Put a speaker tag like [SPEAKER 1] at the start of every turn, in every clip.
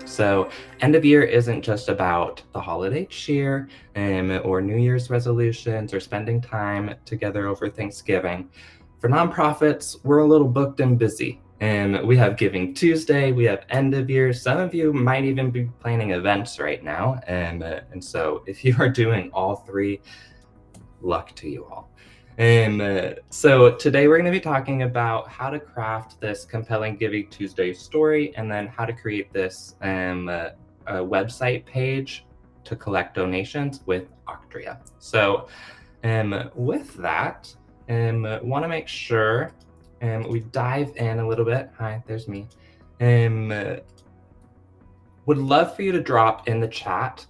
[SPEAKER 1] So end of year isn't just about the holiday cheer or New Year's resolutions or spending time together over Thanksgiving. For nonprofits, we're a little booked and busy. We have Giving Tuesday, we have end of year. Some of you might even be planning events right now. And so if you are doing all three, luck to you all. So today we're going to be talking about how to craft this compelling Giving Tuesday story, and then how to create this a website page to collect donations with Octria. So with that, want to make sure we dive in a little bit. Hi, there's me. Would love for you to drop in the chat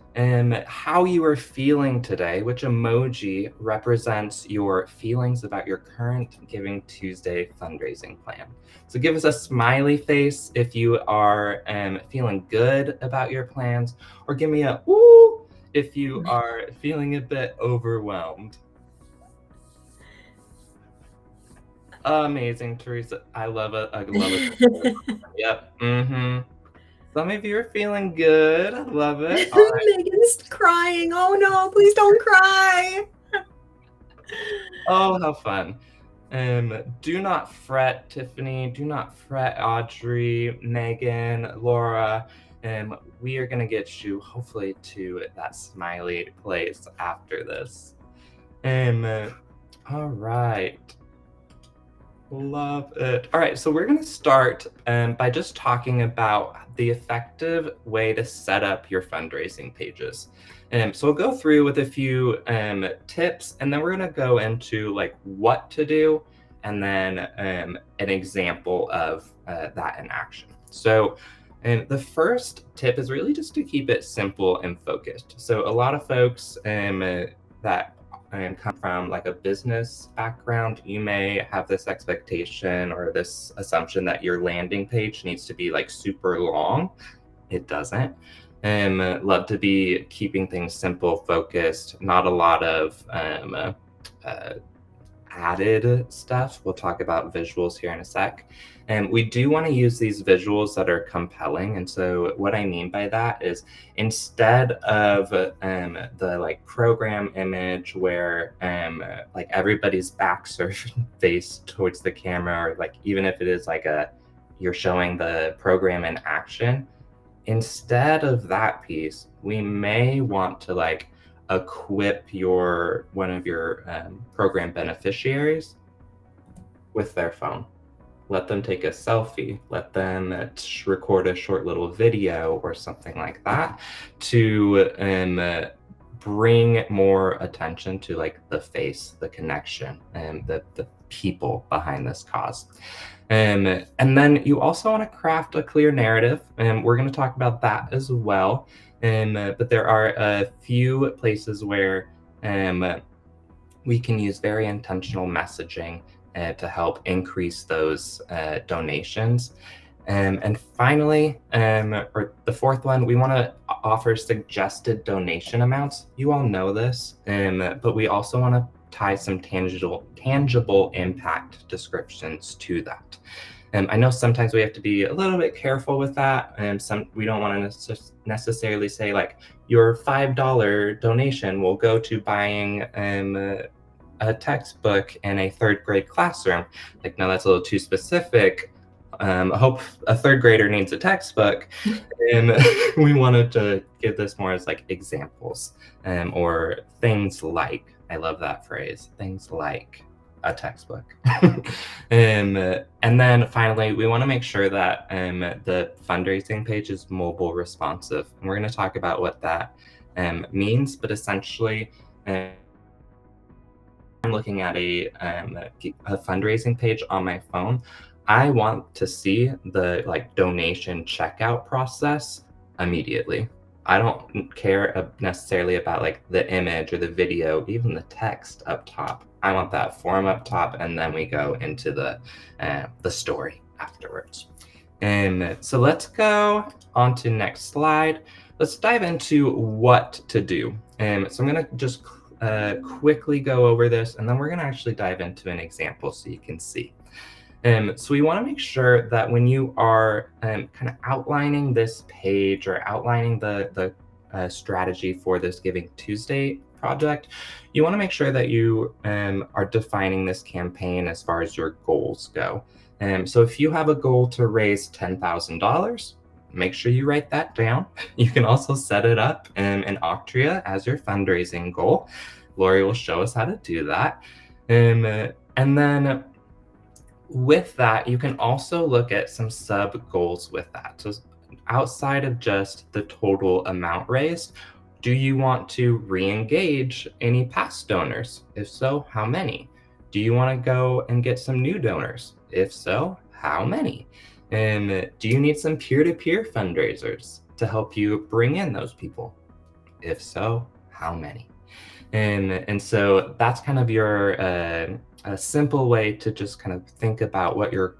[SPEAKER 1] how you are feeling today, which emoji represents your feelings about your current Giving Tuesday fundraising plan. So give us a smiley face if you are feeling good about your plans, or give me a woo if you are feeling a bit overwhelmed. Amazing, Teresa. I love it. I love it. Yep. Some of you are feeling good. I love it.
[SPEAKER 2] All right. Megan's crying. Oh no, please don't cry.
[SPEAKER 1] Oh, how fun. Do not fret, Tiffany. Do not fret, Audrey, Megan, Laura. We are going to get you hopefully to that smiley place after this. All right. Love it. All right, so we're going to start by just talking about the effective way to set up your fundraising pages. So we'll go through with a few tips, and then we're going to go into like what to do, and then an example of that in action. So the first tip is really just to keep it simple and focused. So a lot of folks that come from like a business background, you may have this expectation or this assumption that your landing page needs to be like super long. It doesn't. Love to be keeping things simple, focused, not a lot of added stuff. We'll talk about visuals here in a sec. And we do want to use these visuals that are compelling. And so what I mean by that is, instead of the like program image where like everybody's backs are faced towards the camera, or like even if it is like you're showing the program in action, instead of that piece, we may want to like equip one of your program beneficiaries with their phone. Let them take a selfie, let them record a short little video or something like that to bring more attention to like the face, the connection, and the people behind this cause. And then you also want to craft a clear narrative, and we're going to talk about that as well. But there are a few places where we can use very intentional messaging to help increase those donations. And finally, or the fourth one, we want to offer suggested donation amounts. You all know this, but we also want to tie some tangible impact descriptions to that. I know sometimes we have to be a little bit careful with that, and we don't want to necessarily say like your $5 donation will go to buying a textbook in a third grade classroom. Like, no, that's a little too specific. I hope a third grader needs a textbook. And we wanted to give this more as like examples or things like, I love that phrase, things like a textbook. And then finally, we want to make sure that the fundraising page is mobile responsive. And we're going to talk about what that means, but essentially, I'm looking at a fundraising page on my phone. I want to see the like donation checkout process immediately. I don't care necessarily about like the image or the video, even the text up top. I want that form up top, and then we go into the story afterwards. So let's go on to next slide. Let's dive into what to do. So I'm going to just quickly go over this, and then we're going to actually dive into an example so you can see. So we want to make sure that when you are kind of outlining this page or outlining the strategy for this Giving Tuesday project, you want to make sure that you are defining this campaign as far as your goals go. So if you have a goal to raise $10,000, make sure you write that down. You can also set it up in Octria as your fundraising goal. Lori will show us how to do that. And then with that, you can also look at some sub goals with that. So outside of just the total amount raised, do you want to re-engage any past donors? If so, how many? Do you want to go and get some new donors? If so, how many? And do you need some peer-to-peer fundraisers to help you bring in those people? If so, how many? And so that's kind of your a simple way to just kind of think about what your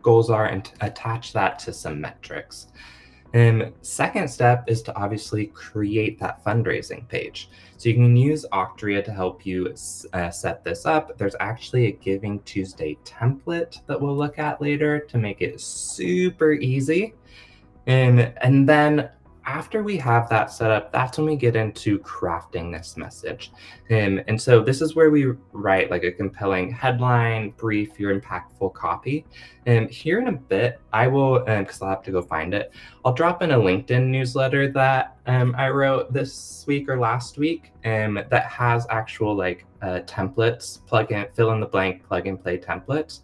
[SPEAKER 1] goals are and attach that to some metrics. And second step is to obviously create that fundraising page. So you can use Octria to help you set this up. There's actually a Giving Tuesday template that we'll look at later to make it super easy. And then after we have that set up, that's when we get into crafting this message. And so this is where we write like a compelling headline, brief, your impactful copy. And here in a bit, I will, because I'll have to go find it, I'll drop in a LinkedIn newsletter that I wrote this week or last week that has actual like templates, fill in the blank, plug and play templates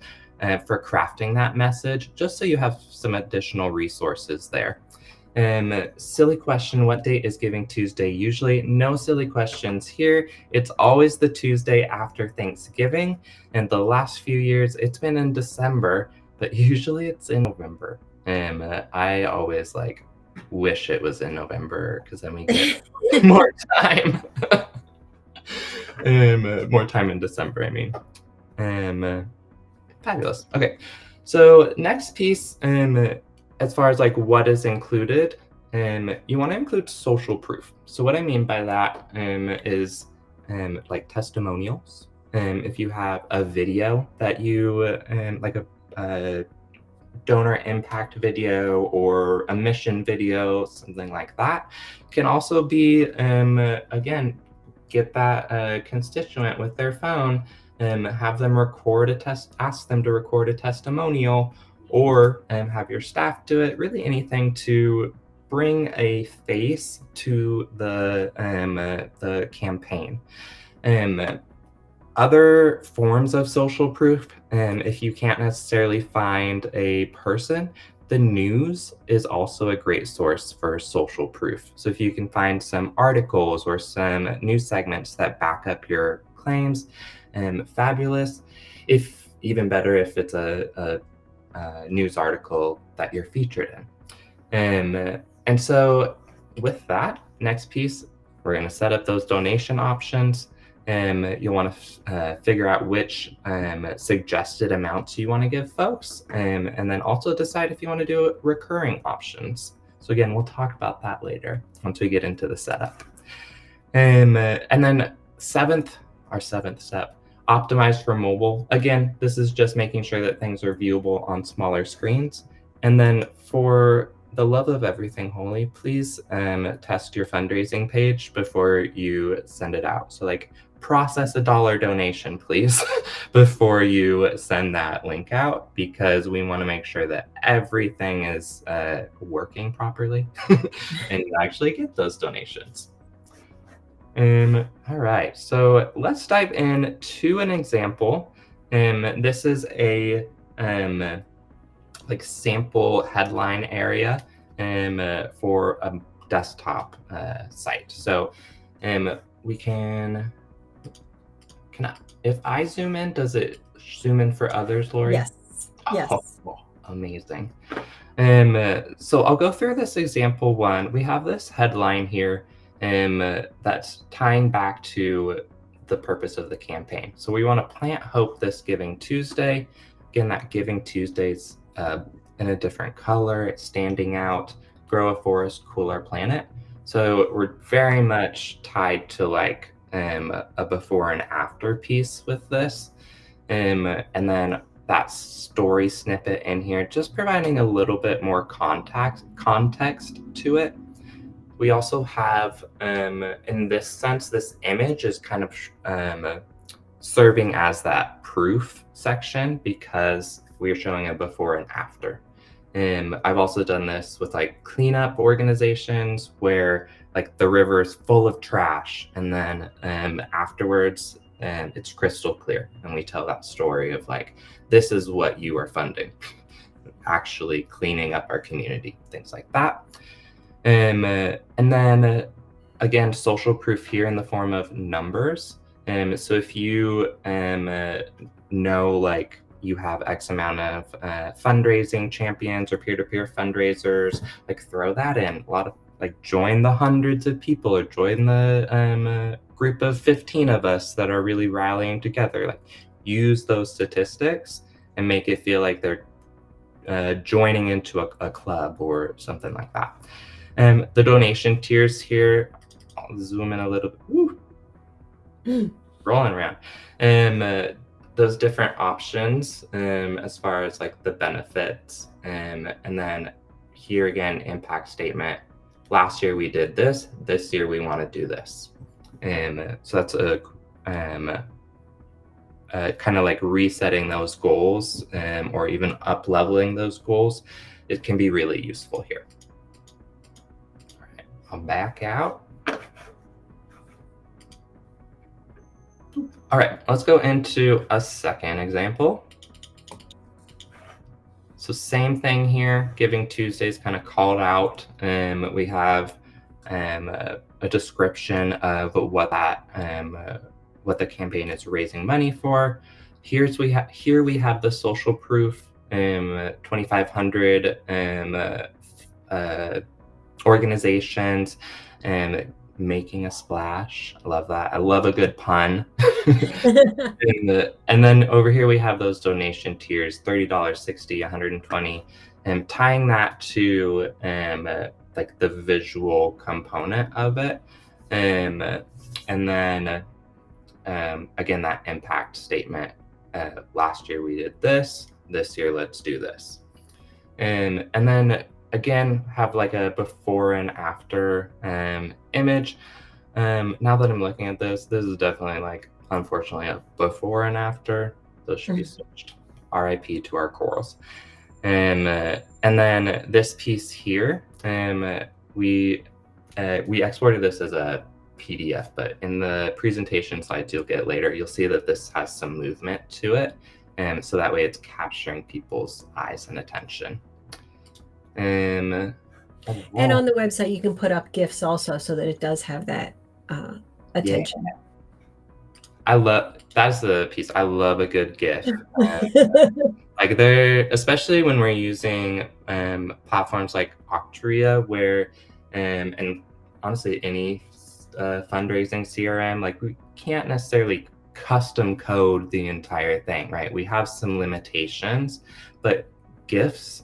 [SPEAKER 1] for crafting that message, just so you have some additional resources there. Silly question, what date is Giving Tuesday? Usually no silly questions here. It's always the Tuesday after Thanksgiving. And the last few years, it's been in December, but usually it's in November. I always like wish it was in November because then we get more time. More time in December, I mean. Fabulous. Okay, so next piece, as far as like what is included, you want to include social proof. So what I mean by that is like testimonials. If you have a video that you like a donor impact video or a mission video, something like that, can also be again, get that constituent with their phone and have them ask them to record a testimonial, or have your staff do it, really anything to bring a face to the campaign. Other forms of social proof, if you can't necessarily find a person, the news is also a great source for social proof. So if you can find some articles or some news segments that back up your claims, fabulous. If even better, if it's a news article that you're featured in. And so with that, next piece, we're going to set up those donation options. You'll want to figure out which suggested amounts you want to give folks, and then also decide if you want to do recurring options. So again, we'll talk about that later once we get into the setup. And then our seventh step, optimize for mobile. Again, this is just making sure that things are viewable on smaller screens. And then for the love of everything holy, please test your fundraising page before you send it out. So like process a $1 donation, please, before you send that link out, because we want to make sure that everything is working properly and you actually get those donations. All right, so let's dive into an example. This is a like sample headline area for a desktop site. So we if I zoom in, does it zoom in for others, Lori?
[SPEAKER 2] Yes. Yes.
[SPEAKER 1] Oh, amazing. So I'll go through this example one. We have this headline here that's tying back to the purpose of the campaign. So we want to plant hope this Giving Tuesday. Again, that Giving Tuesday's in a different color, it's standing out. Grow a forest, cool our planet. So we're very much tied to like a before and after piece with this. And then that story snippet in here, just providing a little bit more context to it. We also have, in this sense, this image is kind of serving as that proof section because we're showing a before and after. I've also done this with like cleanup organizations where like the river is full of trash, and then afterwards it's crystal clear, and we tell that story of like, this is what you are funding, actually cleaning up our community, things like that. And then again, social proof here in the form of numbers. So if you know, like you have X amount of fundraising champions or peer-to-peer fundraisers, like throw that in. A lot of like join the hundreds of people or join the group of 15 of us that are really rallying together. Like use those statistics and make it feel like they're joining into a club or something like that. The donation tiers here, I'll zoom in a little bit. Rolling around. Those different options as far as like the benefits. And then here again, impact statement. Last year we did this. This year we want to do this. So that's a kind of like resetting those goals or even up-leveling those goals. It can be really useful here. All right, I'll back out. All right, let's go into a second example. So same thing here, Giving Tuesdays kind of called out. We have a description of what that what the campaign is raising money for. Here we have the social proof, 2,500 organizations making a splash. I love that. I love a good pun. And then over here we have those donation tiers, $30, $60, $120, and tying that to like the visual component of it. And then again, that impact statement. Last year we did this. This year let's do this. And then again, have like a before and after image. Now that I'm looking at this is definitely like, unfortunately, a before and after. Those should be switched. RIP to our corals. And then this piece here, we exported this as a PDF, but in the presentation slides you'll get later, you'll see that this has some movement to it, and so that way it's capturing people's eyes and attention.
[SPEAKER 2] And on the website you can put up GIFs also, so that it does have that attention.
[SPEAKER 1] Yeah. That's the piece. I love a good GIF. Like especially when we're using platforms like Octria, where and honestly any fundraising CRM, like we can't necessarily custom code the entire thing, right? We have some limitations, but GIFs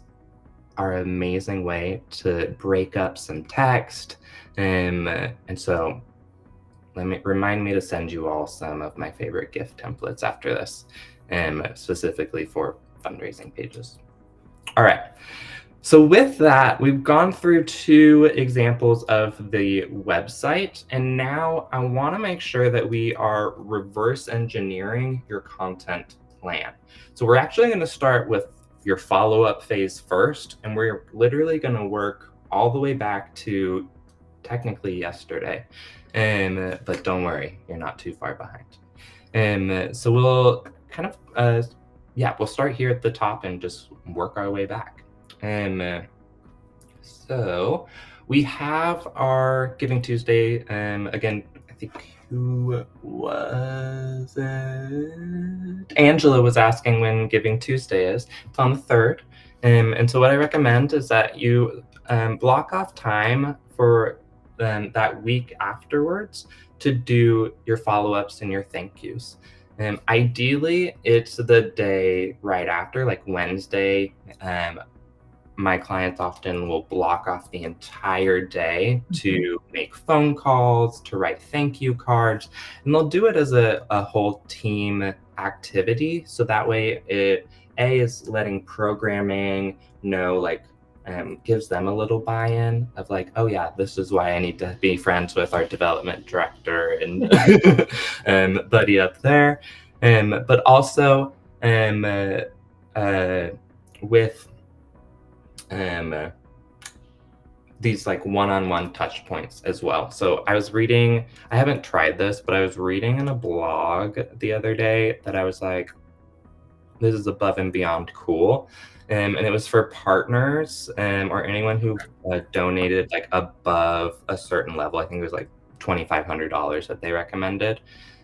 [SPEAKER 1] are an amazing way to break up some text. And so remind me to send you all some of my favorite GIF templates after this, specifically for fundraising pages. All right. So with that, we've gone through 2 examples of the website, and now I want to make sure that we are reverse engineering your content plan. So we're actually going to start with your follow-up phase first, and we're literally going to work all the way back to technically yesterday. But don't worry, you're not too far behind. So we'll kind of, we'll start here at the top and just work our way back. So we have our Giving Tuesday. Again, I think, who was it? Angela was asking when Giving Tuesday is. It's on the 3rd. And so what I recommend is that you block off time for that week afterwards to do your follow-ups and your thank yous. Ideally, it's the day right after, like Wednesday. My clients often will block off the entire day to make phone calls, to write thank you cards, and they'll do it as a whole team activity. So that way is letting programming know, like, gives them a little buy-in of like, oh yeah, this is why I need to be friends with our development director and buddy up there. But also with these like one-on-one touch points as well. So I was reading, I haven't tried this, but I was reading in a blog the other day that I was like, this is above and beyond cool. And it was for partners or anyone who donated like above a certain level. I think it was like $2,500 that they recommended.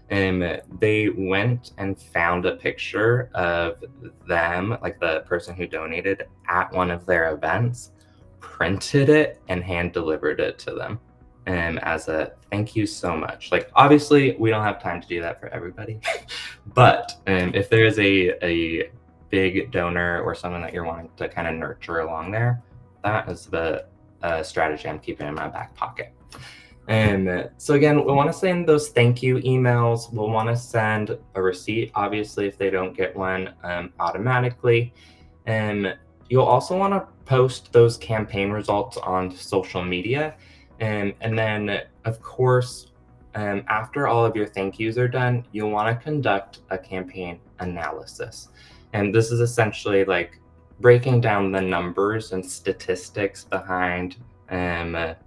[SPEAKER 1] They went and found a picture of them, like the person who donated, at one of their events, printed it, and hand delivered it to them as a thank you so much. Like, obviously, we don't have time to do that for everybody, but if there is a big donor or someone that you're wanting to kind of nurture along there, that is the strategy I'm keeping in my back pocket. So again, we want to send those thank you emails. We'll want to send a receipt, obviously, if they don't get one automatically. You'll also want to post those campaign results on social media. And then, of course, after all of your thank yous are done, you'll want to conduct a campaign analysis. And this is essentially like breaking down the numbers and statistics behind, not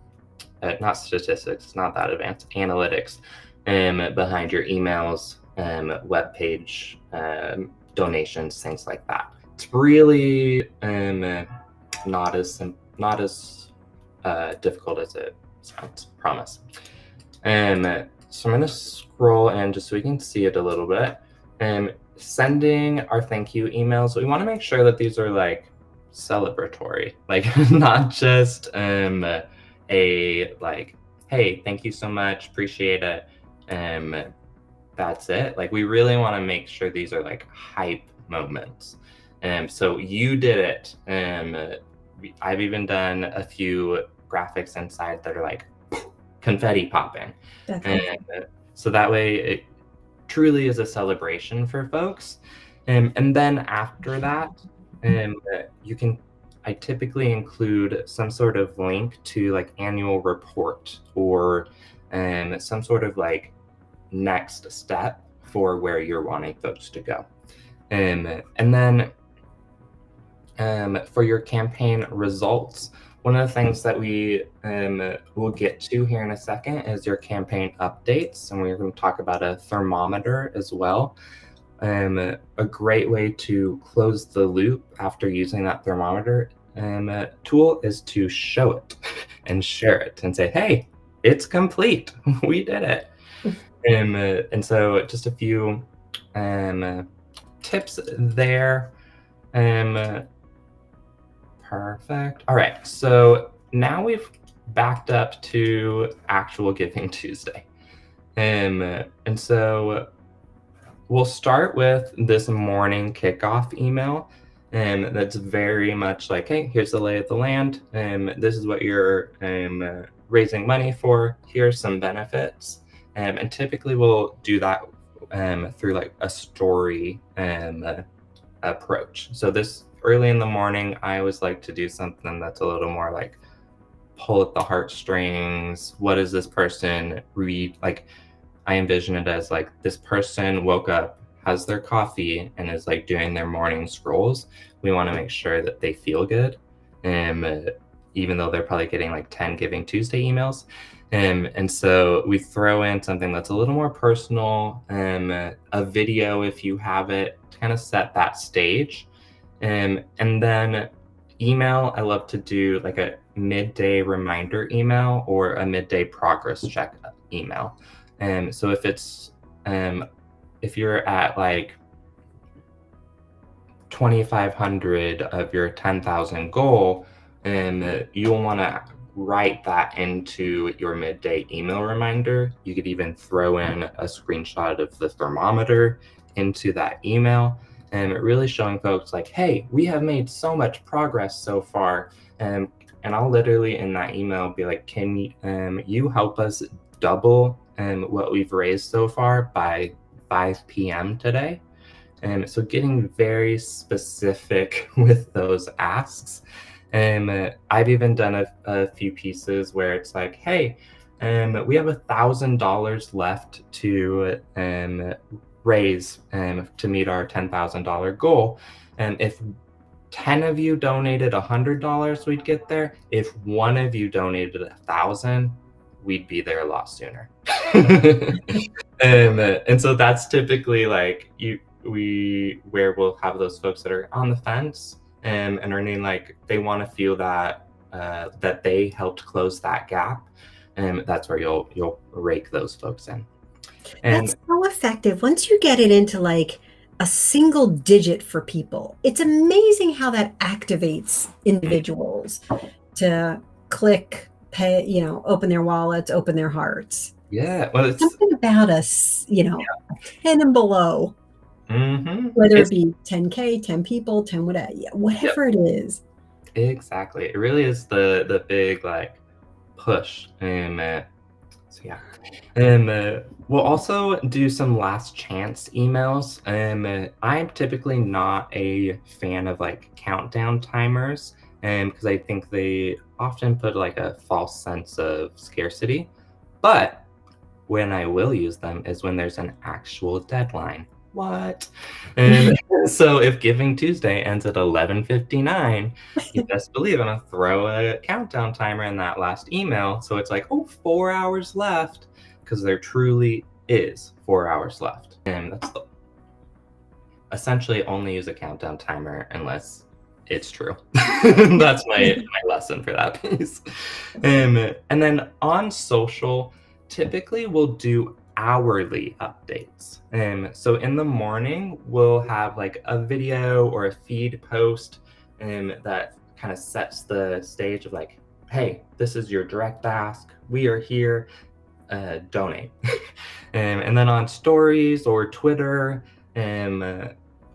[SPEAKER 1] statistics, it's not that advanced, analytics behind your emails, web page, donations, things like that. It's really not as difficult as it sounds, promise. So I'm going to scroll in just so we can see it a little bit. Sending our thank you emails, we want to make sure that these are like celebratory, like not just a like, hey, thank you so much, appreciate it, that's it. Like, we really want to make sure these are like hype moments. So you did it. I've even done a few graphics inside that are like confetti popping. So that way it truly is a celebration for folks. And then after that, I typically include some sort of link to like annual report or some sort of like next step for where you're wanting folks to go. And then for your campaign results, one of the things that we will get to here in a second is your campaign updates, and we're going to talk about a thermometer as well. A great way to close the loop after using that thermometer tool is to show it and share it and say, hey, it's complete. We did it. And so just a few tips there. Perfect. All right, so now we've backed up to actual Giving Tuesday. And so we'll start with this morning kickoff email. That's very much like, hey, here's the lay of the land. This is what you're raising money for. Here's some benefits. And typically we'll do that through like a story approach. So this early in the morning, I always like to do something that's a little more like pull at the heartstrings. What does this person read? Like, I envision it as like this person woke up, has their coffee, and is like doing their morning scrolls. We want to make sure that they feel good, even though they're probably getting like 10 Giving Tuesday emails. And so we throw in something that's a little more personal, a video if you have it, to kind of set that stage. And then email, I love to do like a midday reminder email or a midday progress check email. So if it's if you're at like 2,500 of your 10,000 goal, you'll want to write that into your midday email reminder. You could even throw in a screenshot of the thermometer into that email, and really showing folks like, hey, we have made so much progress so far. And I'll literally in that email be like, can you help us double what we've raised so far by 5 p.m. today? So getting very specific with those asks. I've even done a few pieces where it's like, hey, we have $1,000 left to raise to meet our $10,000 goal. And if 10 of you donated $100, we'd get there. If one of you donated 1,000, we'd be there a lot sooner. And so that's typically like where we'll have those folks that are on the fence and earning, like, they want to feel that that they helped close that gap, and that's where you'll rake those folks in. And
[SPEAKER 2] that's so effective. Once you get it into like a single digit for people, it's amazing how that activates individuals to click, pay, open their wallets, open their hearts.
[SPEAKER 1] yeah, well, it's
[SPEAKER 2] Something about us, 10 and below, whether it be 10K, 10 people, 10 whatever it is.
[SPEAKER 1] Exactly. It really is the big like push. So yeah. We'll also do some last chance emails. I'm typically not a fan of like countdown timers, because I think they often put like a false sense of scarcity. But when I will use them is when there's an actual deadline. What? And so if Giving Tuesday ends at 11:59, you best believe I'm gonna throw a countdown timer in that last email. So it's like, oh, 4 hours left, because there truly is 4 hours left. And that's essentially only use a countdown timer unless it's true. That's my lesson for that piece. And then on social, typically we'll do hourly updates. So in the morning, we'll have like a video or a feed post that kind of sets the stage of like, hey, this is your direct ask. We are here. Donate. And then on stories or Twitter,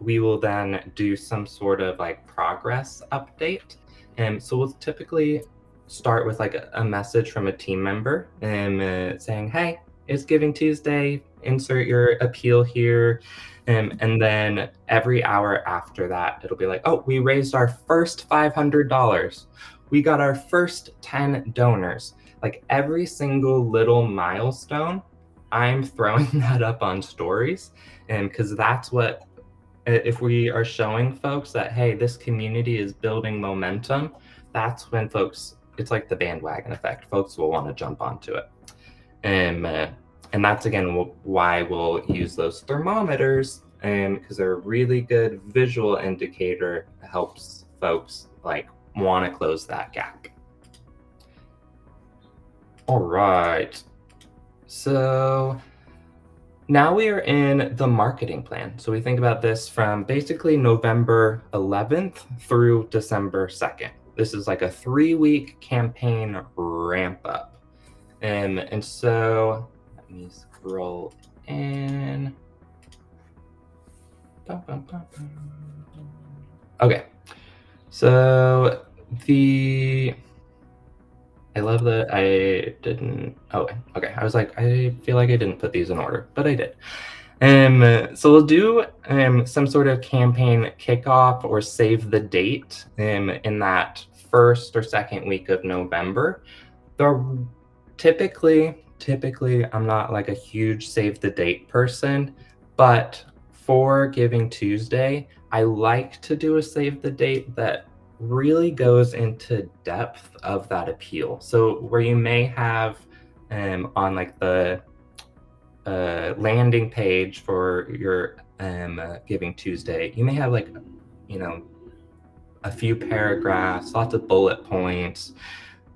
[SPEAKER 1] we will then do some sort of like progress update. So we'll typically start with like a message from a team member saying, hey, it's Giving Tuesday, insert your appeal here. And then every hour after that, it'll be like, oh, we raised our first $500. We got our first 10 donors. Like every single little milestone, I'm throwing that up on stories. And because that's what, if we are showing folks that, hey, this community is building momentum, that's when folks, it's like the bandwagon effect. Folks will want to jump onto it. And that's, again, why we'll use those thermometers, because they're a really good visual indicator. It helps folks like want to close that gap. All right. So now we are in the marketing plan. So we think about this from basically November 11th through December 2nd. This is like a 3-week campaign ramp up. And so let me scroll in. Okay. So I love that I didn't. Oh, okay. I was like, I feel like I didn't put these in order, but I did. So we'll do some sort of campaign kickoff or save the date in that first or second week of November. Typically, I'm not like a huge save the date person, but for Giving Tuesday, I like to do a save the date that really goes into depth of that appeal. So where you may have on like the landing page for your Giving Tuesday, you may have like, a few paragraphs, lots of bullet points.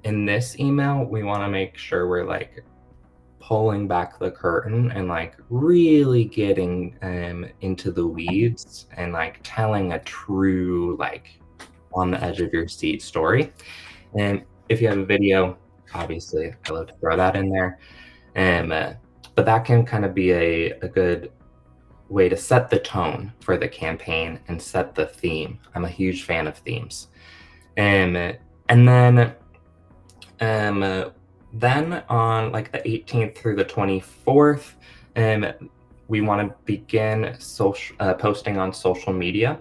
[SPEAKER 1] In this email, we want to make sure we're like pulling back the curtain and like really getting into the weeds and like telling a true like on the edge of your seat story. And if you have a video, obviously I love to throw that in there. But that can kind of be a good way to set the tone for the campaign and set the theme. I'm a huge fan of themes. And then on like the 18th through the 24th, we want to begin posting on social media.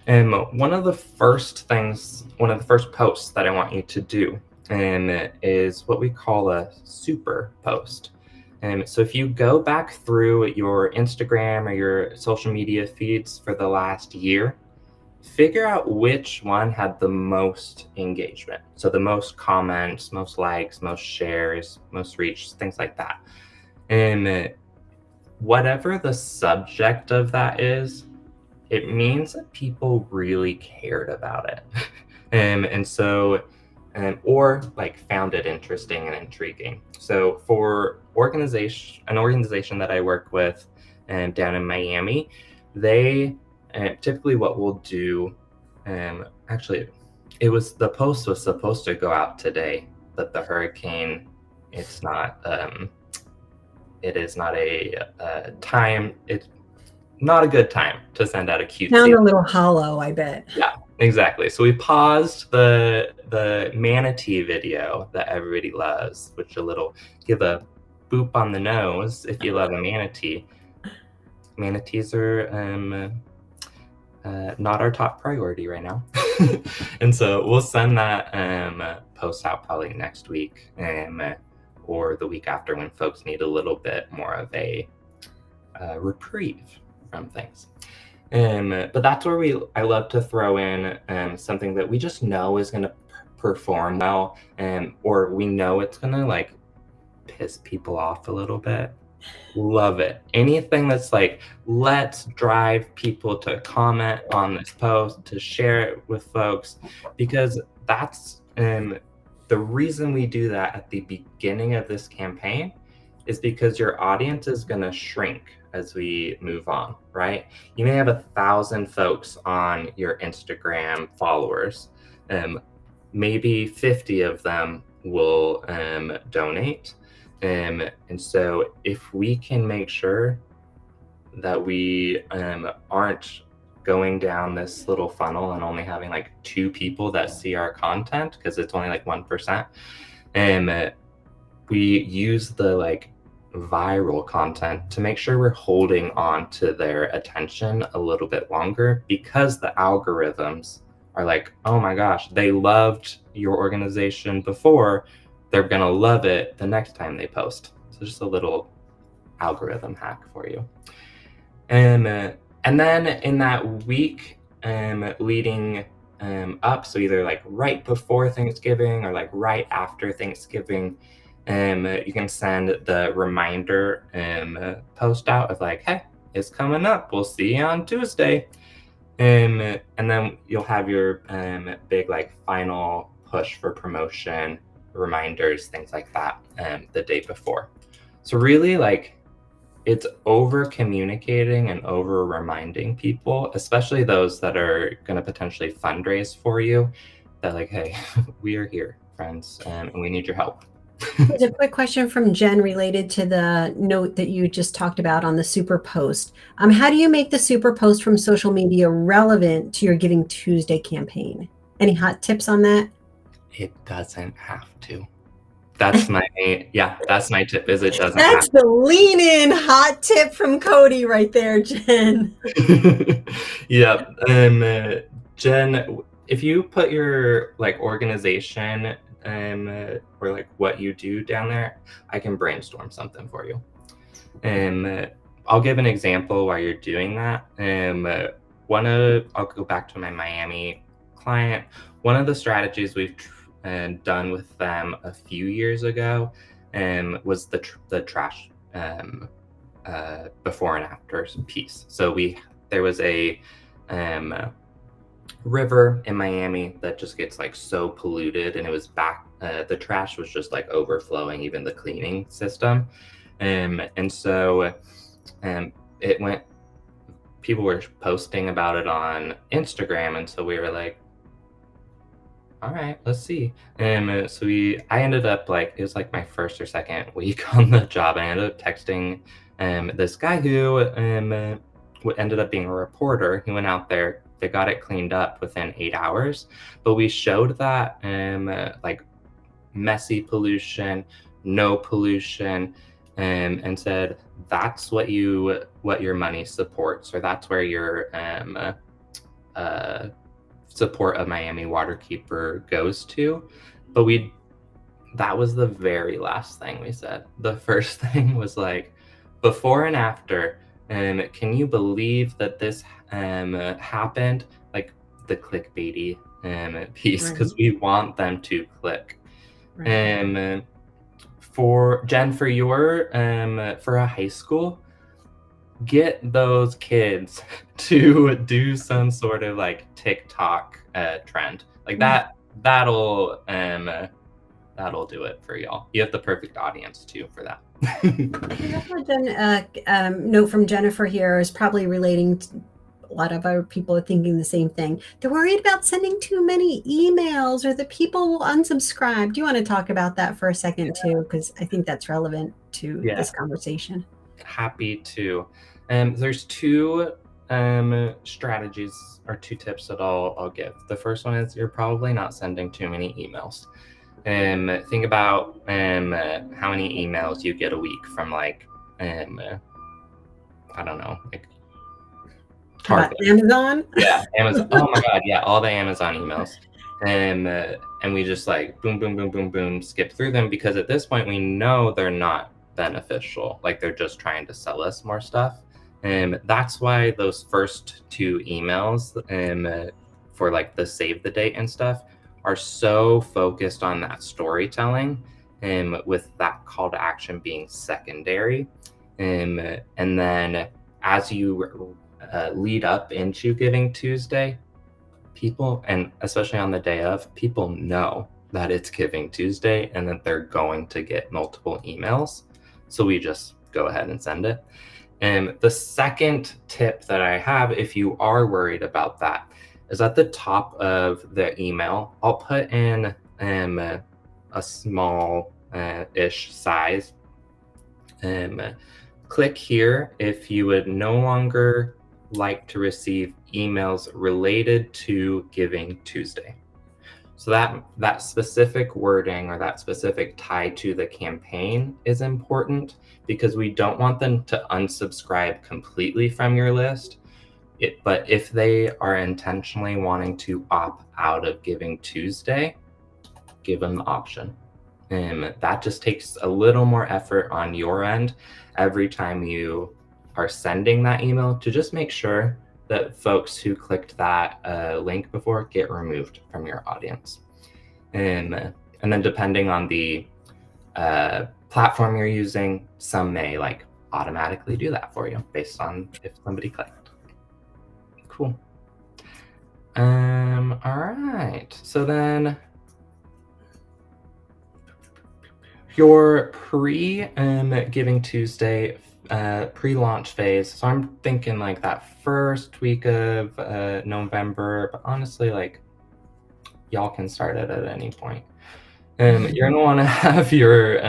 [SPEAKER 1] And one of the first posts that I want you to do is what we call a super post. So if you go back through your Instagram or your social media feeds for the last year, figure out which one had the most engagement. So the most comments, most likes, most shares, most reach, things like that. And whatever the subject of that is, it means that people really cared about it. And so, or like found it interesting and intriguing. So for an organization that I work with down in Miami, they typically what we'll do, actually, the post was supposed to go out today, but the hurricane, it's not, it is not it's not a good time to send out a cutesy.
[SPEAKER 2] Sound a little hollow, I bet.
[SPEAKER 1] Yeah, exactly. So we paused the manatee video that everybody loves, which give a boop on the nose if you love a manatee. Manatees are not our top priority right now. And so we'll send that post out probably next week or the week after, when folks need a little bit more of a reprieve from things. But that's where I love to throw in something that we just know is going to perform well, or we know it's going to like piss people off a little bit. Love it. Anything that's like, let's drive people to comment on this post, to share it with folks, because that's the reason we do that at the beginning of this campaign is because your audience is going to shrink as we move on, right? You may have 1,000 folks on your Instagram followers. Maybe 50 of them will donate. And so if we can make sure that we aren't going down this little funnel and only having like 2 people that see our content, because it's only like 1%, and we use the like viral content to make sure we're holding on to their attention a little bit longer, because the algorithms are like, oh my gosh, they loved your organization before, they're gonna love it the next time they post. So just a little algorithm hack for you. And then in that week leading up, so either like right before Thanksgiving or like right after Thanksgiving, you can send the reminder post out of like, hey, it's coming up, we'll see you on Tuesday. And then you'll have your big like final push for promotion, reminders, things like that the day before. So really, like, it's over communicating and over reminding people, especially those that are going to potentially fundraise for you, that like, hey, we are here, friends, and we need your help.
[SPEAKER 2] There's a quick question from Jen related to the note that you just talked about on the super post. How do you make the super post from social media relevant to your Giving Tuesday campaign? Any hot tips on that?
[SPEAKER 1] It doesn't have to. That's my tip, is it doesn't
[SPEAKER 2] That's
[SPEAKER 1] have
[SPEAKER 2] the lean in hot tip from Cody right there, Jen.
[SPEAKER 1] to. Yeah. Jen, if you put your like organization or like what you do down there, I can brainstorm something for you. I'll give an example while you're doing that. I'll go back to my Miami client. One of the strategies we've done with them a few years ago was the trash before and after piece. So there was a river in Miami that just gets like so polluted, and it was the trash was just like overflowing even the cleaning system, and so people were posting about it on Instagram, and so we were like, all right, let's see. So I ended up it was like my first or second week on the job. I ended up texting this guy who ended up being a reporter. He went out there, they got it cleaned up within 8 hours, but we showed that like messy pollution, no pollution, and said that's what your money supports, or that's where your support of Miami Waterkeeper goes to. But that was the very last thing we said. The first thing was like, before and after, can you believe that this happened? Like the clickbaity piece,
[SPEAKER 2] Right.
[SPEAKER 1] because we want them to click.
[SPEAKER 2] Right.
[SPEAKER 1] For Jen, for for a high school, get those kids to do some sort of like TikTok trend like
[SPEAKER 2] Right.
[SPEAKER 1] that'll do it for y'all. You have the perfect audience too for that.
[SPEAKER 2] We have a note from Jennifer here is probably relating to a lot of our people are thinking the same thing. They're worried about sending too many emails or that people will unsubscribe. Do you want to talk about that for a second too? Because I think that's relevant to
[SPEAKER 1] Yeah,
[SPEAKER 2] this conversation.
[SPEAKER 1] happy to. There's two strategies or two tips that I'll give. The first one is you're probably not sending too many emails. Think about how many emails you get a week from like I don't know, like
[SPEAKER 2] About
[SPEAKER 1] Target.
[SPEAKER 2] Amazon?
[SPEAKER 1] Yeah, Amazon. Oh my God, yeah, all the Amazon emails. And we just like boom, boom, boom, boom, boom, skip through them because at this point we know they're not beneficial. Like they're just trying to sell us more stuff. And that's why those first two emails for like the save the date and stuff are so focused on that storytelling, with that call to action being secondary. And then as you lead up into Giving Tuesday, people, and especially on the day of, people know that it's Giving Tuesday and that they're going to get multiple emails. So we just go ahead and send it. And the second tip that I have, if you are worried about that, is at the top of the email, I'll put in a small ish size. Click here if you would no longer like to receive emails related to Giving Tuesday. So that specific wording or that specific tie to the campaign is important because we don't want them to unsubscribe completely from your list. But if they are intentionally wanting to opt out of Giving Tuesday, give them the option. That just takes a little more effort on your end every time you are sending that email to just make sure that folks who clicked that link before get removed from your audience. And then depending on the platform you're using, some may like automatically do that for you based on if somebody clicked. Cool. All right. So then your Giving Tuesday pre-launch phase. So I'm thinking like that first week of November, but honestly, like y'all can start it at any point. You're gonna want to have your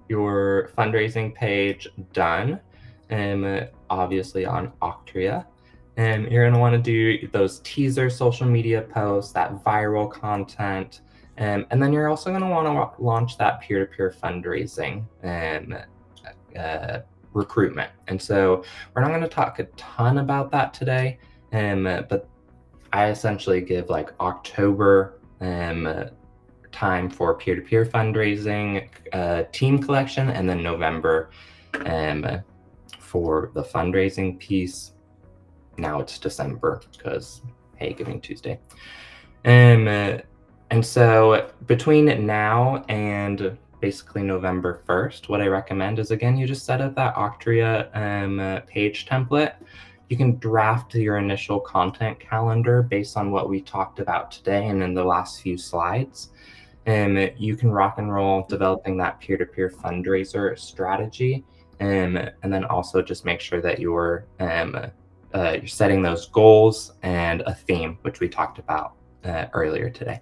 [SPEAKER 1] fundraising page done, obviously on Octria. You're gonna want to do those teaser social media posts, that viral content. And then you're also going to want to launch that peer-to-peer fundraising recruitment. And so we're not going to talk a ton about that today, but I essentially give like October time for peer-to-peer fundraising, team collection, and then November for the fundraising piece. Now it's December because, hey, Giving Tuesday. And so between now and basically November 1st, what I recommend is, again, you just set up that Octria page template. You can draft your initial content calendar based on what we talked about today and in the last few slides. You can rock and roll developing that peer-to-peer fundraiser strategy. And then also just make sure that you're setting those goals and a theme, which we talked about earlier today.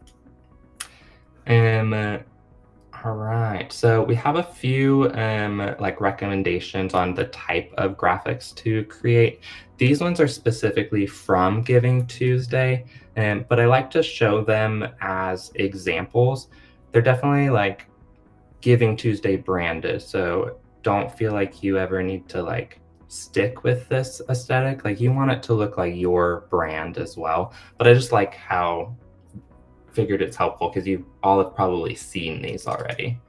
[SPEAKER 1] All right, so we have a few like recommendations on the type of graphics to create. These ones are specifically from Giving Tuesday, but I like to show them as examples. They're definitely like Giving Tuesday branded. So don't feel like you ever need to like stick with this aesthetic. Like you want it to look like your brand as well. But I just like how figured it's helpful because you all have probably seen these already.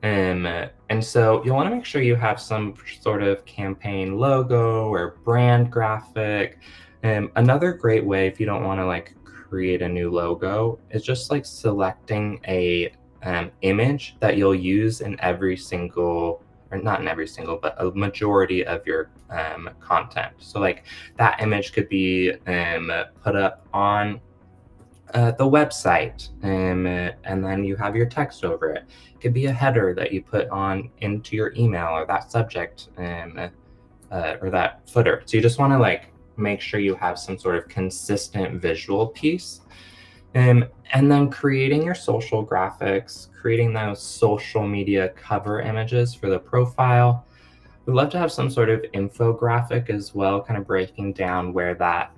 [SPEAKER 1] And so you'll want to make sure you have some sort of campaign logo or brand graphic. Another great way, if you don't want to like create a new logo, is just like selecting a image that you'll use in every single, or not in every single, but a majority of your content. So like that image could be put up on the website, and then you have your text over it. It could be a header that you put on into your email or that subject, or that footer. So you just want to like make sure you have some sort of consistent visual piece. And then creating your social graphics, creating those social media cover images for the profile. We'd love to have some sort of infographic as well, kind of breaking down where that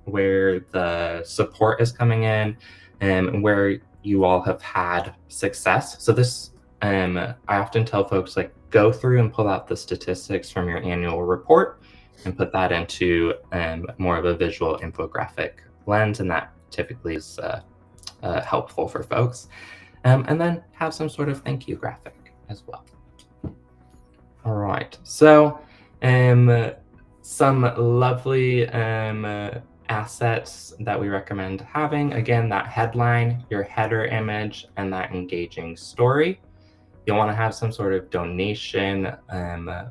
[SPEAKER 1] where the support is coming in and where you all have had success. So this, I often tell folks like go through and pull out the statistics from your annual report and put that into more of a visual infographic lens, and that typically is helpful for folks. And then have some sort of thank you graphic as well. All right, so some lovely assets that we recommend having. Again, that headline, your header image, and that engaging story. You'll want to have some sort of donation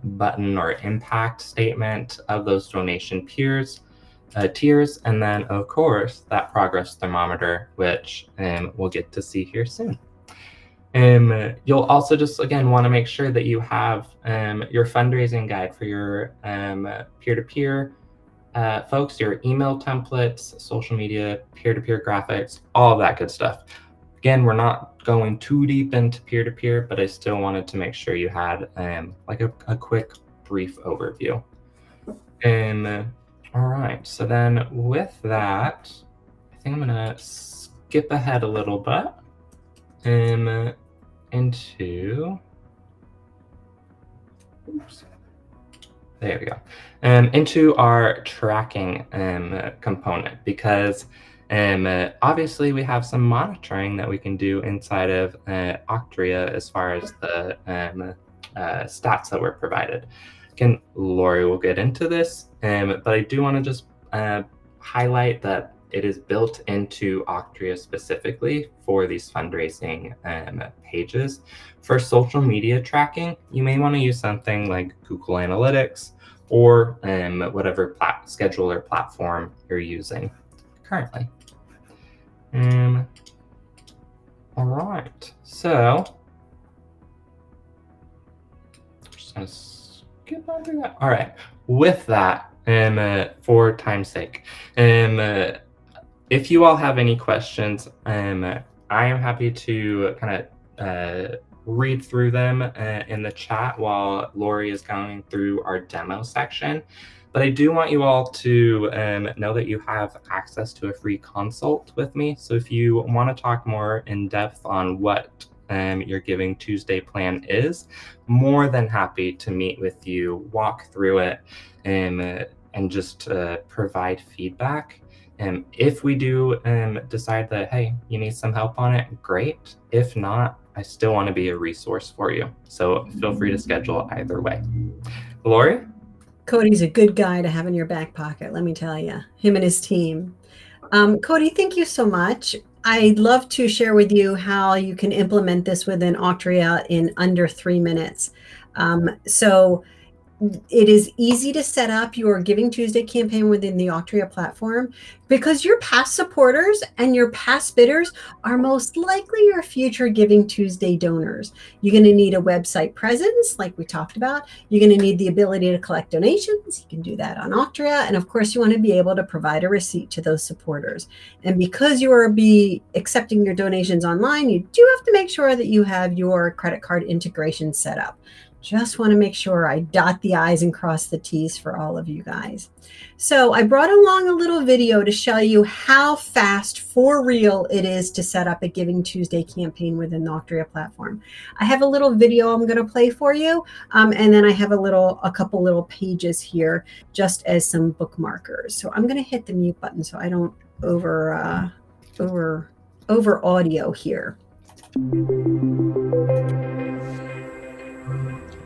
[SPEAKER 1] button or impact statement of those donation tiers, and then of course that progress thermometer, which we'll get to see here soon. You'll also just, again, want to make sure that you have your fundraising guide for your peer-to-peer folks, your email templates, social media, peer-to-peer graphics, all of that good stuff. Again, we're not going too deep into peer-to-peer, but I still wanted to make sure you had like a quick, brief overview. All right, so then with that, I think I'm gonna skip ahead a little bit into, oops. There we go. Into our tracking component, because obviously we have some monitoring that we can do inside of Octria as far as the stats that were provided. Again, Lori will get into this, but I do want to just highlight that it is built into Octria specifically for these fundraising pages. For social media tracking, you may want to use something like Google Analytics or whatever scheduler platform you're using currently. All right, so just gonna skip over that. All right, with that, for time's sake, if you all have any questions, I am happy to kind of read through them in the chat while Lori is going through our demo section. But I do want you all to know that you have access to a free consult with me. So if you want to talk more in depth on what your Giving Tuesday plan is, more than happy to meet with you, walk through it, and just provide feedback. If we do decide that, hey, you need some help on it, great. If not, I still want to be a resource for you. So feel free to schedule either way. Lori?
[SPEAKER 2] Cody's a good guy to have in your back pocket, let me tell you, him and his team. Cody, thank you so much. I'd love to share with you how you can implement this within Octria in under 3 minutes. So it is easy to set up your Giving Tuesday campaign within the Octria platform because your past supporters and your past bidders are most likely your future Giving Tuesday donors. You're going to need a website presence, like we talked about. You're going to need the ability to collect donations. You can do that on Octria. And of course, you want to be able to provide a receipt to those supporters. And because you are accepting your donations online, you do have to make sure that you have your credit card integration set up. Just want to make sure I dot the I's and cross the T's for all of you guys. So I brought along a little video to show you how fast, for real, it is to set up a Giving Tuesday campaign within the Octria platform. I have a little video I'm going to play for you, and then I have a couple little pages here just as some bookmarkers. So I'm going to hit the mute button so I don't over audio here.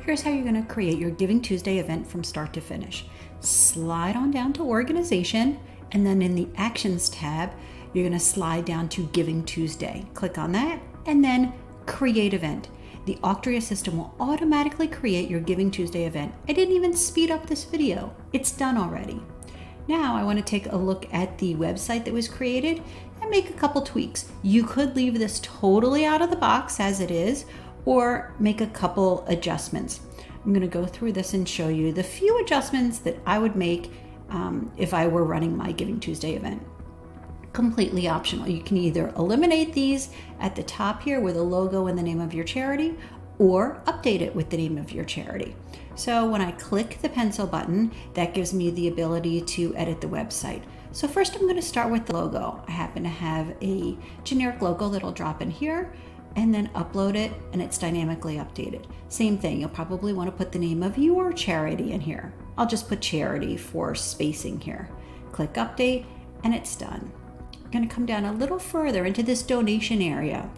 [SPEAKER 3] Here's how you're going to create your Giving Tuesday event from start to finish. Slide on down to Organization, and then in the Actions tab, you're going to slide down to Giving Tuesday. Click on that, and then Create Event. The Octria system will automatically create your Giving Tuesday event. I didn't even speed up this video. It's done already. Now I want to take a look at the website that was created and make a couple tweaks. You could leave this totally out of the box as it is, or make a couple adjustments. I'm going to go through this and show you the few adjustments that I would make if I were running my Giving Tuesday event. Completely optional. You can either eliminate these at the top here with a logo and the name of your charity, or update it with the name of your charity. So when I click the pencil button, that gives me the ability to edit the website. So first I'm going to start with the logo. I happen to have a generic logo that'll drop in here, and then upload it, and it's dynamically updated. Same thing, you'll probably want to put the name of your charity in here. I'll just put charity for spacing here. Click update, and it's done. I'm going to come down a little further into this donation area.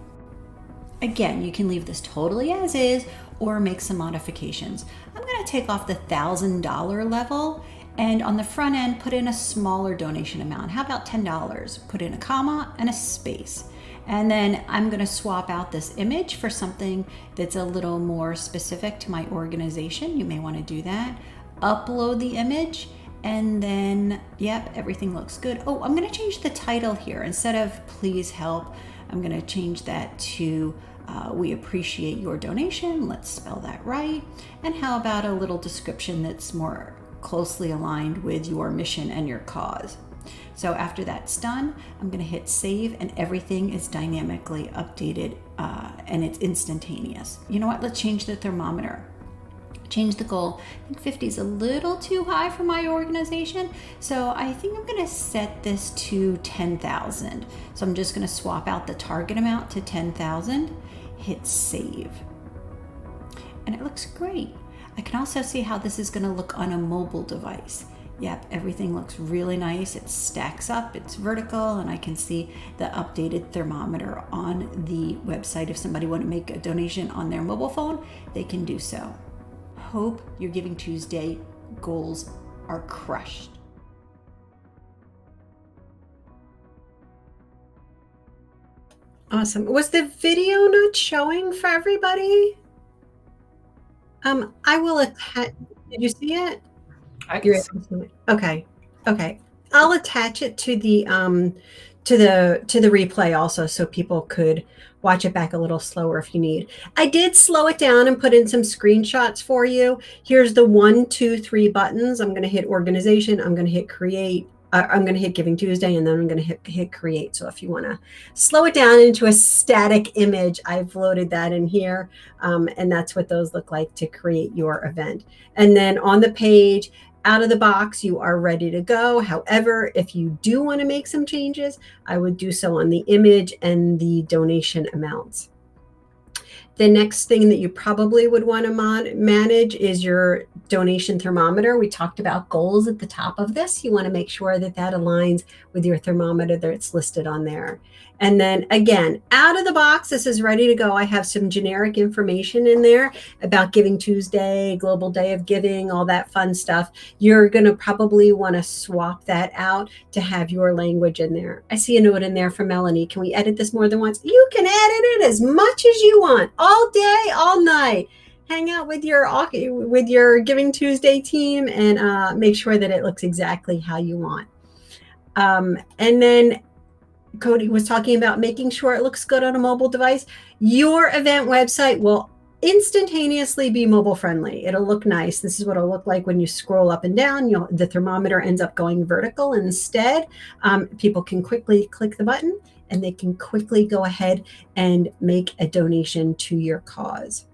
[SPEAKER 3] Again, you can leave this totally as is or make some modifications. I'm going to take off the $1,000 level, and on the front end, put in a smaller donation amount. How about $10? Put in a comma and a space. And then I'm going to swap out this image for something that's a little more specific to my organization. You may want to do that. Upload the image, and then, yep, everything looks good. Oh, I'm going to change the title here. Instead of please help, I'm going to change that to we appreciate your donation. Let's spell that right. And how about a little description that's more closely aligned with your mission and your cause? So after that's done, I'm going to hit save, and everything is dynamically updated and it's instantaneous. You know what? Let's change the thermometer. Change the goal. I think 50 is a little too high for my organization, so I think I'm going to set this to 10,000. So I'm just going to swap out the target amount to 10,000, hit save, and it looks great. I can also see how this is going to look on a mobile device. Yep, everything looks really nice. It stacks up, it's vertical, and I can see the updated thermometer on the website. If somebody want to make a donation on their mobile phone, they can do so. Hope your Giving Tuesday goals are crushed.
[SPEAKER 2] Awesome. Was the video not showing for everybody? I will attach. Did you see it? Okay. I'll attach it to the replay also, so people could watch it back a little slower if you need. I did slow it down and put in some screenshots for you. Here's the 1, 2, 3 buttons. I'm going to hit organization. I'm going to hit create. I'm going to hit Giving Tuesday, and then I'm going to hit create. So if you want to slow it down into a static image, I've loaded that in here. And that's what those look like to create your event. And then on the page, out of the box, you are ready to go. However, if you do want to make some changes, I would do so on the image and the donation amounts. The next thing that you probably would want to manage is your donation thermometer. We talked about goals at the top of this. You want to make sure that that aligns with your thermometer that's listed on there. And then again, out of the box, this is ready to go. I have some generic information in there about Giving Tuesday, Global Day of Giving, all that fun stuff. You're going to probably want to swap that out to have your language in there. I see a note in there from Melanie. Can we edit this more than once? You can edit it as much as you want, all day, all night. Hang out with your Giving Tuesday team and make sure that it looks exactly how you want. And then Cody was talking about making sure it looks good on a mobile device. Your event website will instantaneously be mobile friendly. It'll look nice. This is what it'll look like when you scroll up and down. The thermometer ends up going vertical instead. People can quickly click the button, and they can quickly go ahead and make a donation to your cause.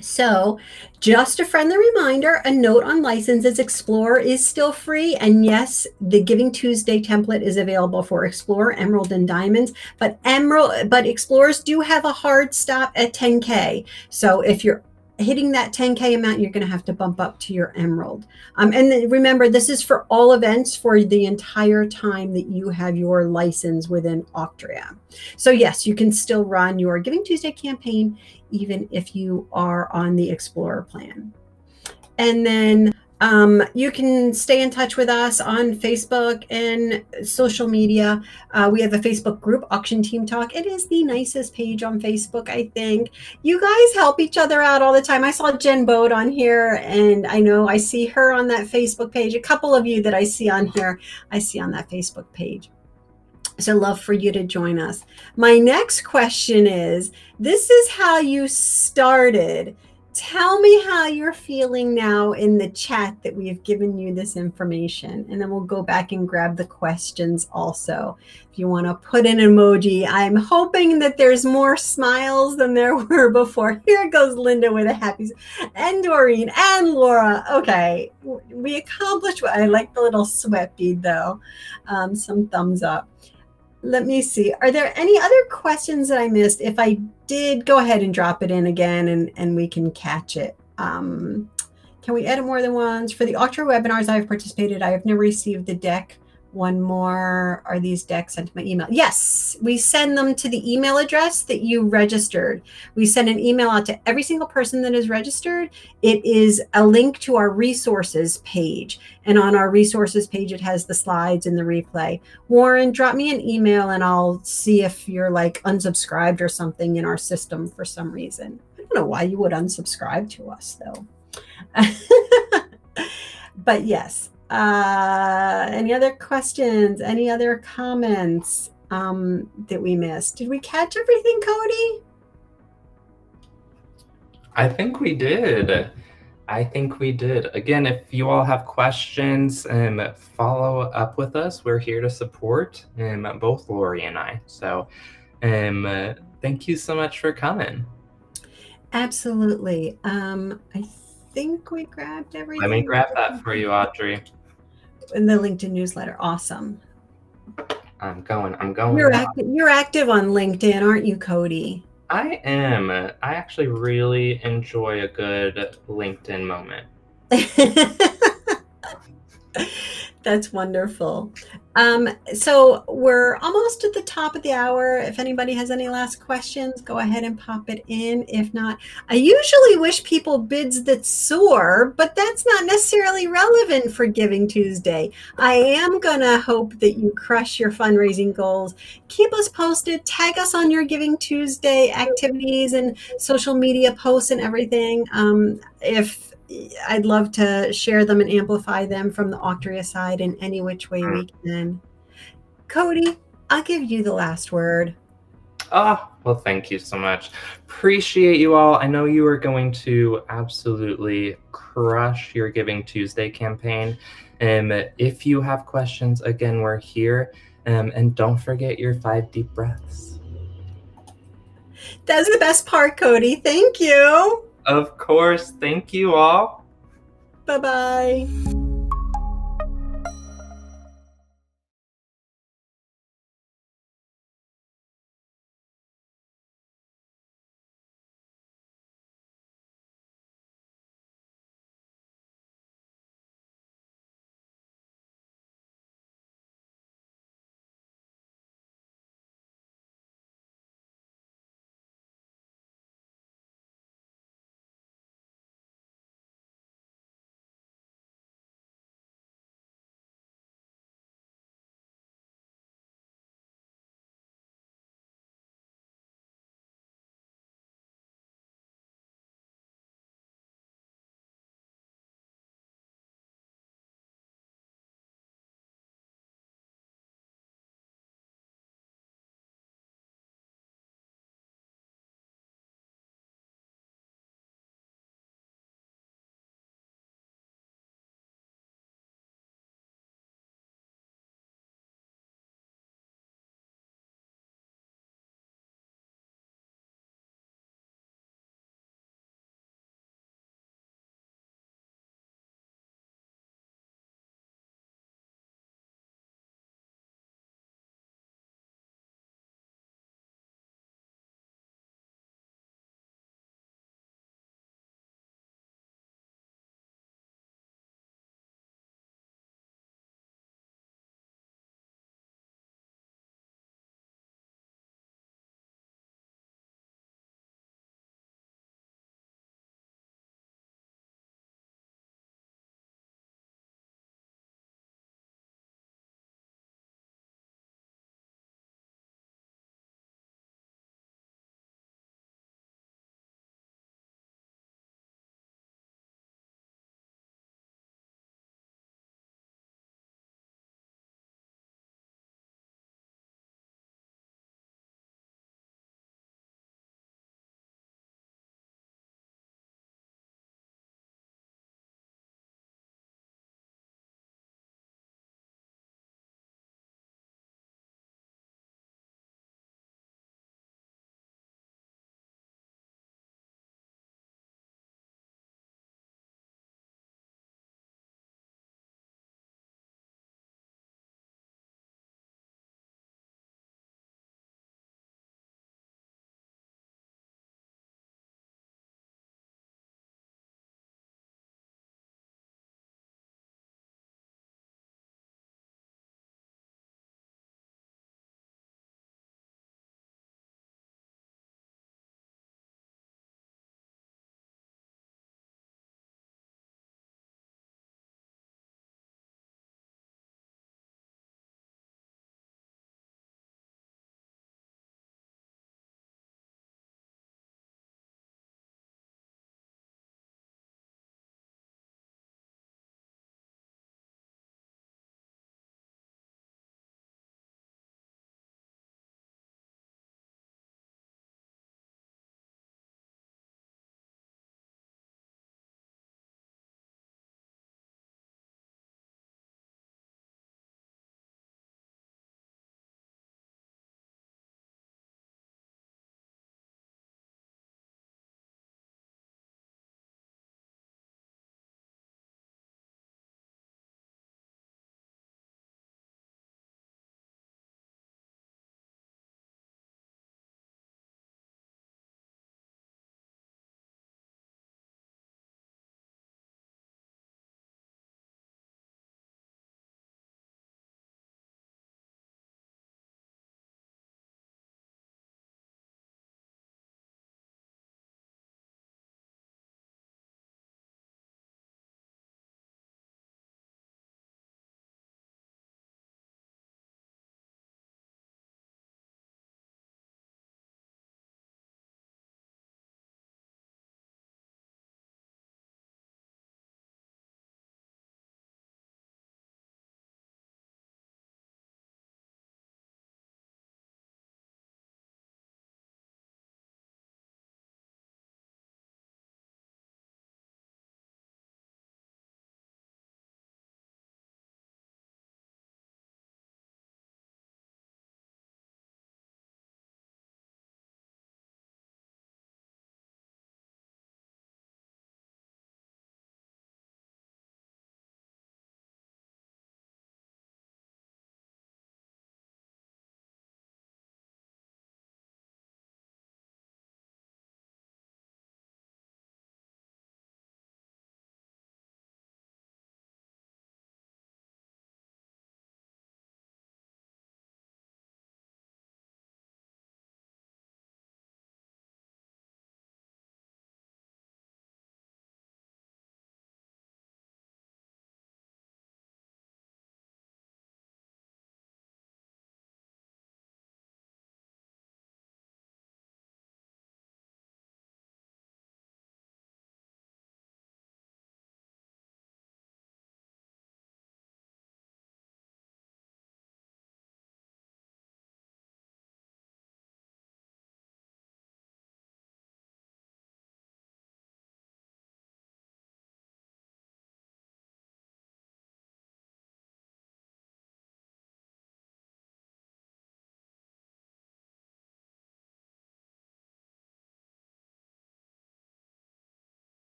[SPEAKER 2] So, just a friendly reminder, a note on licenses, Explorer is still free. And yes, the Giving Tuesday template is available for Explorer, Emerald, and Diamonds. But Explorers do have a hard stop at 10K. So if you're hitting that 10K amount, you're going to have to bump up to your Emerald. And then remember, this is for all events for the entire time that you have your license within Octria. So yes, you can still run your Giving Tuesday campaign even if you are on the Explorer plan. And then you can stay in touch with us on Facebook and social media. We have a Facebook group, Auction Team Talk. It is the nicest page on Facebook, I think. You guys help each other out all the time. I saw Jen Bode on here, and I know I see her on that Facebook page. A couple of you that I see on here, I see on that Facebook page. So love for you to join us. My next question is, this is how you started. Tell me how you're feeling now in the chat that we've given you this information. And then we'll go back and grab the questions also. If you want to put an emoji, I'm hoping that there's more smiles than there were before. Here goes Linda with a happy, and Doreen and Laura. Okay, we accomplished what I like the little sweat bead though. Some thumbs up. Let me see. Are there any other questions that I missed? If I did, go ahead and drop it in again and we can catch it. Can we edit more than once? For the Octria webinars I've participated, I have never received the deck. One more. Are these decks sent to my email? Yes, we send them to the email address that you registered. We send an email out to every single person that is registered. It is a link to our resources page. And on our resources page, it has the slides and the replay. Warren, drop me an email and I'll see if you're like unsubscribed or something in our system for some reason. I don't know why you would unsubscribe to us though. But yes. Any other questions? Any other comments that we missed? Did we catch everything, Cody?
[SPEAKER 1] I think we did. Again, if you all have questions, follow up with us. We're here to support both Lori and I. So thank you so much for coming.
[SPEAKER 2] Absolutely. I think we grabbed everything.
[SPEAKER 1] Let me grab that for you, Audrey.
[SPEAKER 2] In the LinkedIn newsletter. Awesome.
[SPEAKER 1] I'm going.
[SPEAKER 2] You're active on LinkedIn, aren't you, Cody?
[SPEAKER 1] I am. I actually really enjoy a good LinkedIn moment.
[SPEAKER 2] That's wonderful. So we're almost at the top of the hour. If anybody has any last questions, go ahead and pop it in. If not, I usually wish people bids that soar, but that's not necessarily relevant for Giving Tuesday. I am going to hope that you crush your fundraising goals. Keep us posted. Tag us on your Giving Tuesday activities and social media posts and everything. I'd love to share them and amplify them from the Octria side in any which way we can. Cody, I'll give you the last word.
[SPEAKER 1] Oh, well, thank you so much. Appreciate you all. I know you are going to absolutely crush your Giving Tuesday campaign. If you have questions, again, we're here. And don't forget your 5 deep breaths.
[SPEAKER 2] That's the best part, Cody. Thank you.
[SPEAKER 1] Of course. Thank you all.
[SPEAKER 2] Bye-bye.